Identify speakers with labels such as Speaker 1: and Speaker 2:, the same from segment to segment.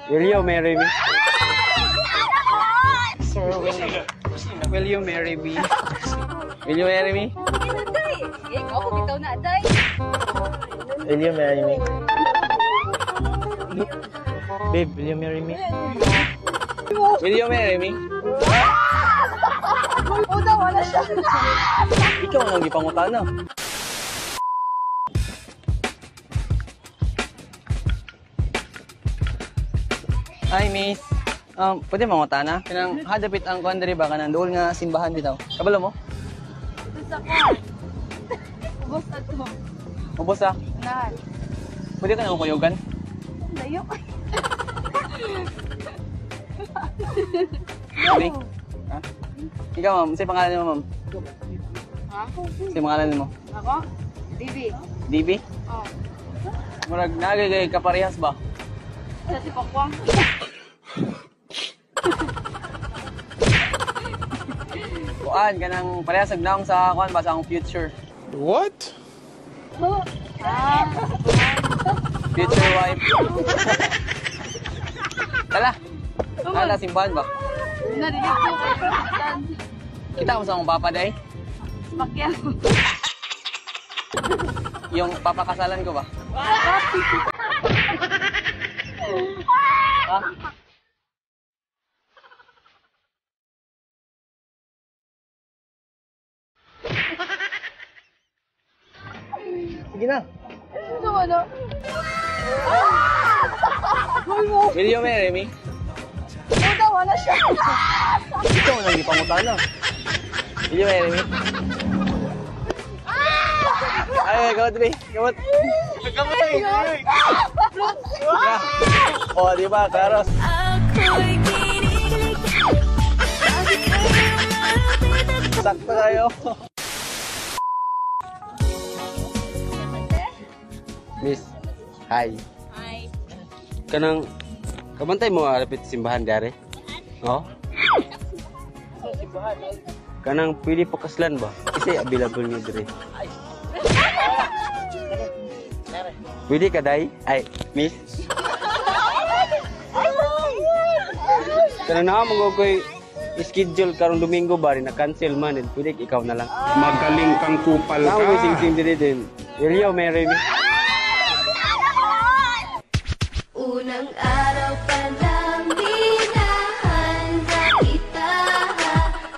Speaker 1: Will you marry me? Sir, will you marry me? Will you marry me?
Speaker 2: Ikaw, bitaw na, day.
Speaker 1: Will you marry me? Babe, will you marry me? Will you marry me?
Speaker 2: Una, wala siya.
Speaker 1: Ikaw ang ipangutana. Hi, miss. Pwede mangutana? Kanang hadapit ang kuan diri ba kanang duol nga simbahan bitaw. Kabalo mo?
Speaker 2: Ito sa kwan. Ubos na to.
Speaker 1: Ubos ah.
Speaker 2: Unahan.
Speaker 1: Pwede ka na mo kuyugan?
Speaker 2: Layo.
Speaker 1: Pwede? Ha? Ikaw, ma'am. Sa'yo pangalan mo, ma'am?
Speaker 2: Ha?
Speaker 1: Sa'yo pangalan mo?
Speaker 2: Ako? Bibi.
Speaker 1: DB?
Speaker 2: Oh.
Speaker 1: Murag nagagay kaparehas ba?
Speaker 2: Sa si Pakwang.
Speaker 1: Kuan, kanang parehas agnaong sa kuan ba sa akong future.
Speaker 3: What?
Speaker 2: Ah.
Speaker 1: Future wife. Tala. Tala, simbahan ba?
Speaker 2: Narinig ko kay Kapitan.
Speaker 1: Kita mo sa akong papa day?
Speaker 2: Pakyan.
Speaker 1: Yung papakasalan ko ba? Ha? Sige na.
Speaker 2: Ano ano?
Speaker 1: Will you marry me?
Speaker 2: Una, wala siya.
Speaker 1: Ikaw ang ipangutana. Will you marry me? Ay, gamot rin. Gamot. Gamot. Oh, di ba, Karos? Sakto kayo. Miss, hi.
Speaker 2: Hi.
Speaker 1: Kanang kabantay mo alapit simbahan dere? Oh? Kanang pwede pakaslan ba? Kasi available niyo dire. Pwede ka day? Ay, miss. Kanang na mo koy schedule karong Domingo ba rin na cancel man, pwede ikaw na lang.
Speaker 3: Magaling kang kupal
Speaker 1: Now
Speaker 3: ka.
Speaker 1: we sing dire din. Will you marry me?
Speaker 4: Unang araw pa lang dinahanda kita.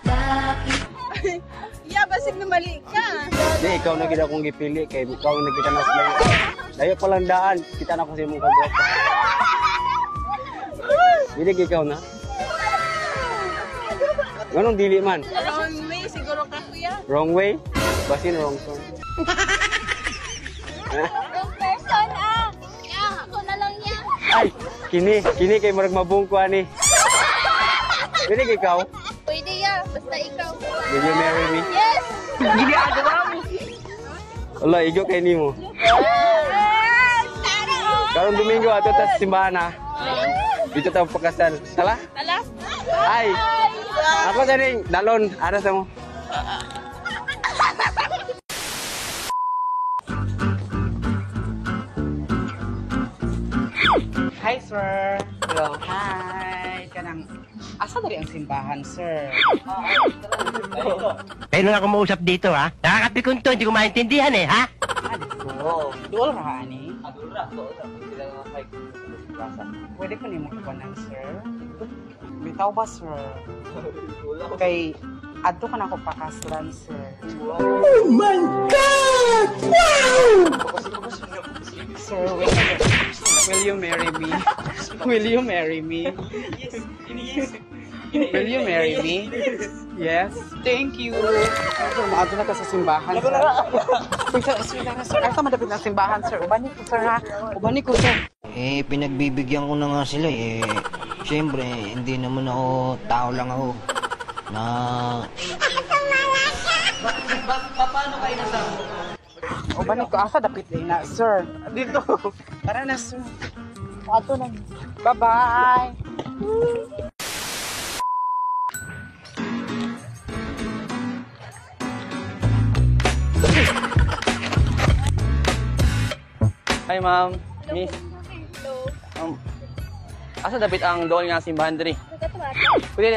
Speaker 4: Bakit?
Speaker 2: Yeah, basig na mali ka.
Speaker 1: Di, ikaw na gid akong gipili kay ikaw na kita na sila. Dayo pa lang daan, kita na ko sa imong kagwapa. Dili ikaw na. Ganong dili man?
Speaker 2: Wrong way, siguro ka kuya.
Speaker 1: Wrong way? Basin wrong song.
Speaker 2: Wrong person ah. Yeah, ako na lang yan.
Speaker 1: Ay, kini kay murag mabungko ani. Dili ikaw.
Speaker 2: Pwede ya, basta ikaw.
Speaker 1: Will you marry me?
Speaker 2: Yes!
Speaker 1: Gili agawa mo. Wala, igo kay nimo. Karong Domingo ato ta sa simbahan ha. Dito tayo pakasal. Tala?
Speaker 2: Tala?
Speaker 1: Ay! Ako sa ring, dalon. Aras mo.
Speaker 5: Hi, sir.
Speaker 1: Hello.
Speaker 5: Hi. Kanang, asa dari ang simbahan, sir?
Speaker 6: Pero na ako mausap dito, ha? Nakakapikon to, hindi ko maintindihan, eh, ha?
Speaker 5: Oo. Duol ra, ani?
Speaker 1: Adura.
Speaker 5: Pwede ko nimo kapanan, sir? Bitaw ba, sir? Kay, adto ka na ako pakaslan, sir.
Speaker 1: Sir, will you marry me? Will you marry me? Will you marry me?
Speaker 5: Yes? Thank you. Sir, maadto na ka sa simbahan, sir. Sir, asa madapit na simbahan, sir? Ubani ko, sir, ha? Ubani ko, sir.
Speaker 6: Eh, pinagbibigyan ko na nga sila, eh. Siyempre, hindi naman ako, tao lang ako. Na...
Speaker 5: Ubani ko, asa dapit na, sir? Dito. Tara na, sir. Ato na. Bye-bye.
Speaker 1: Hi, ma'am. Miss. asa dapit ang dool nga simbahan diri? Pwede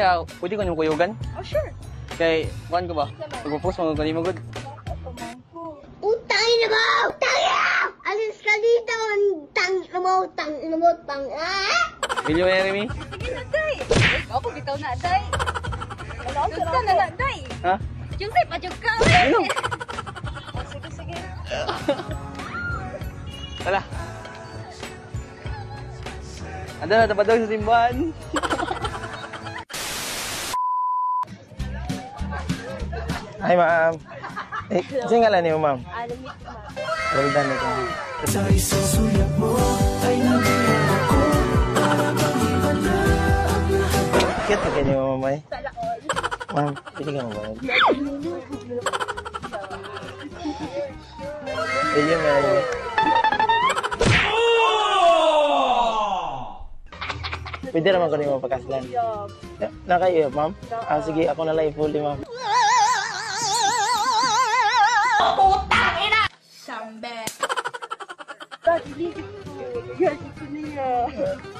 Speaker 1: ko niyong kuyugan?
Speaker 2: Oh, sure.
Speaker 1: Kay, kuhan ko ba? Magpo-post mo kanimo good.
Speaker 4: Utang ina mo! Utang ina! Alis ka dito! Tang ina mo! Tang ina mo! Tang
Speaker 1: Will you marry me?
Speaker 2: Sige na, day. Ikaw, pag ikaw na, day. Jug ka na na, day.
Speaker 1: Ha?
Speaker 2: Jug, day, pa-jug ka.
Speaker 1: Ano?
Speaker 2: Sige, sige.
Speaker 1: Tala. Ando na tapad daw sa simbahan. Hi, ma'am. Eh, singalan niyo, ma'am?
Speaker 2: Alam mo,
Speaker 1: Roldan ito. Kit pa kayo, mamay? Ma'am, pili ka mo ba? Ayun, meron. Pwede naman ko rin mo pagkaslan. Na kayo, ma'am? Ah, sige, ako na lang i-fully, ma'am.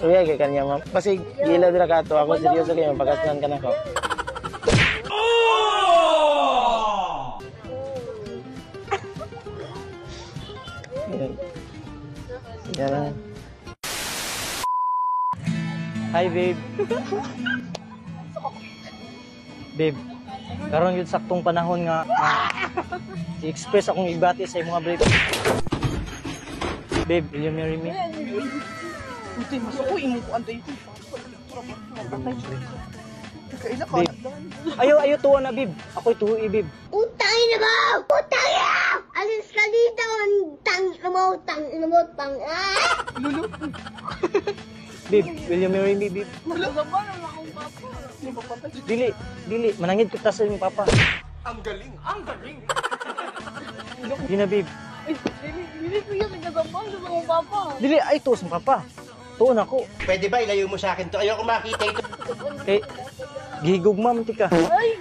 Speaker 1: Uy, kay kanya, ma'am. Kasi gila dira ka to. Ako seryoso kayo, pagkaslan ka na ko. Yan lang. Hi, babe. Babe, karon yun saktong panahon nga i-express akong ibati sa mga babe. Babe, will you marry me?
Speaker 5: Utoy, masuko, imukuan tayo.
Speaker 1: Babe, ayaw tuwa na, babe. Ako'y tuwi, babe.
Speaker 4: Utang ina mo! Utang ina! Alis ka dito! Tang ina mo! Tang ina mo! Tang
Speaker 1: Babe, will you marry me, babe? Dili, manangid kita sa iyong papa. Ang galing! Di na, babe.
Speaker 2: Dili ko yung nagabang sa mga papa.
Speaker 1: Dili, ay tuos ng papa. Tuon ako.
Speaker 7: Pwede ba ilayo mo sa akin to? Ayoko makita ito.
Speaker 1: Eh, gihigugma man tika.
Speaker 2: Ay,